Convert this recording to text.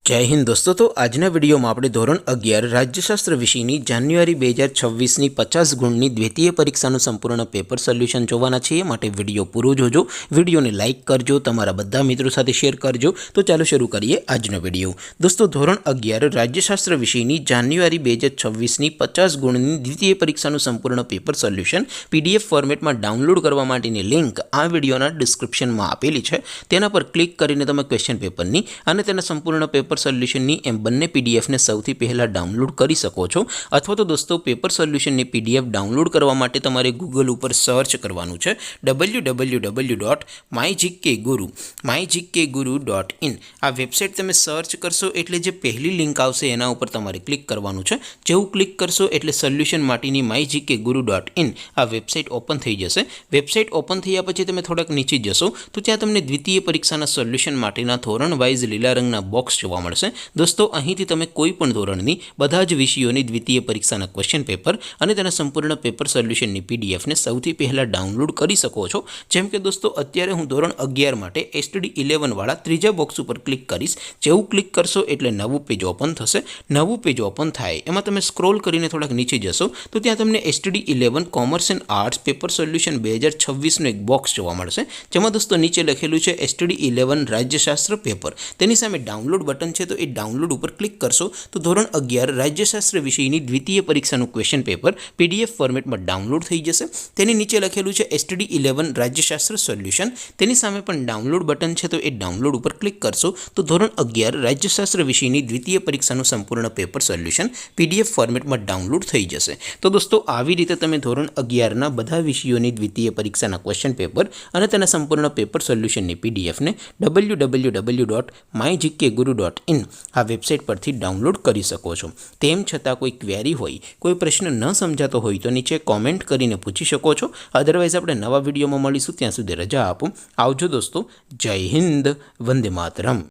जय हिंद दोस्तों। तो आजना विडियो में આપણે ધોરણ 11 રાજ્યશાસ્ત્ર વિષયની જાન્યુઆરી 2026ની 50 ગુણની દ્વિતીય પરીક્ષાનું સંપૂર્ણ પેપર સોલ્યુશન જોવાના છીએ। માટે વિડિયો પૂરો જોજો, વિડિયોને લાઇક કરજો, તમારા બધા મિત્રો સાથે શેર કરજો। તો ચાલો શરૂ કરીએ આજનો વિડિયો। દોસ્તો ધોરણ 11 રાજ્યશાસ્ત્ર વિષયની જાન્યુઆરી 2026ની 50 ગુણની દ્વિતીય પરીક્ષાનું સંપૂર્ણ પેપર સોલ્યુશન PDF ફોર્મેટમાં ડાઉનલોડ કરવા માટેની લિંક આ વિડિયોના ડિસ્ક્રિપ્શનમાં આપેલી છે। તેના પર ક્લિક કરીને તમે ક્વેશ્ચન પેપરની અને તેના સંપૂર્ણ પેપર સોલ્યુશનની એમ બંને પીડીએફને સૌથી પહેલાં ડાઉનલોડ કરી શકો છો। અથવા તો દોસ્તો પેપર સોલ્યુશનની પીડીએફ ડાઉનલોડ કરવા માટે તમારે ગૂગલ ઉપર સર્ચ કરવાનું છે www.mygkguru.in। આ વેબસાઇટ તમે સર્ચ કરશો એટલે જે પહેલી લિંક આવશે એના ઉપર તમારે ક્લિક કરવાનું છે। જેવું ક્લિક કરશો એટલે સોલ્યુશન માટેની mygkguru.in આ વેબસાઇટ ઓપન થઈ જશે। વેબસાઇટ ઓપન થયા પછી તમે થોડાક નીચે જશો તો ત્યાં તમને દ્વિતીય પરીક્ષાના સોલ્યુશન માટેના ધોરણ વાઇઝ લીલા રંગના બોક્સ જોવા મળશે। दोस्तों અહીંથી તમે કોઈ પણ ધોરણની બધા જ વિષયોની દ્વિતીય પરીક્ષાના ક્વેશ્ચન પેપર અને તેના સંપૂર્ણ પેપર સોલ્યુશનની પીડીએફને સૌથી પહેલાં ડાઉનલોડ કરી શકો છો। જેમ કે દોસ્તો અત્યારે હું ધોરણ 11 માટે STD 11 વાળા ત્રીજા બોક્સ ઉપર ક્લિક કરીશ। જેવું ક્લિક કરશો એટલે નવું પેજ ઓપન થશે। નવું પેજ ઓપન થાય એમાં તમે સ્ક્રોલ કરીને થોડાક નીચે જશો તો ત્યાં તમને STD 11 commerce and arts paper solution 2026નું એક બોક્સ જોવા મળશે। જેમાં દોસ્તો નીચે લખેલું છે STD 11 રાજ્યશાસ્ત્ર પેપર। તેની સામે ડાઉનલોડ બટન છે तो ये डाउनलोड पर क्लिक करशो तो धोरण 11 राज्यशास्त्र विषयની द्वितीय परीक्षाનું क्वेश्चन पेपर PDF फॉर्मेट में डाउनलोड थई जशे। तेनी नीचे लखेलुं छे STD 11 राज्यशास्त्र सोल्यूशन। तेनी सामे पण डाउनलोड बटन छे तो ये डाउनलोड पर क्लिक करशो तो धोरण 11 राज्यशास्त्र विषयની द्वितीय परीक्षाનું संपूर्ण पेपर सोल्यूशन PDF फॉर्मेट में डाउनलोड थई जशे। तो दोस्तों આવી રીતે તમે ધોરણ 11 ના બધા વિષયોની દ્વિતીય પરીક્ષાના ક્વેશ્ચન પેપર અને તેના સંપૂર્ણ પેપર સોલ્યુશનની PDF ને www.mygkguru.in આ વેબસાઇટ પરથી ડાઉનલોડ કરી શકો છો। તેમ છતાં કોઈ ક્વેરી હોય, કોઈ પ્રશ્ન ન સમજાતો હોય તો નીચે કોમેન્ટ કરીને પૂછી શકો છો। અધરવાઇઝ આપણે નવા વિડીયોમાં મળીશું, ત્યાં સુધી રજા આપો। આવજો દોસ્તો। જય હિન્દ, વંદે માતરમ।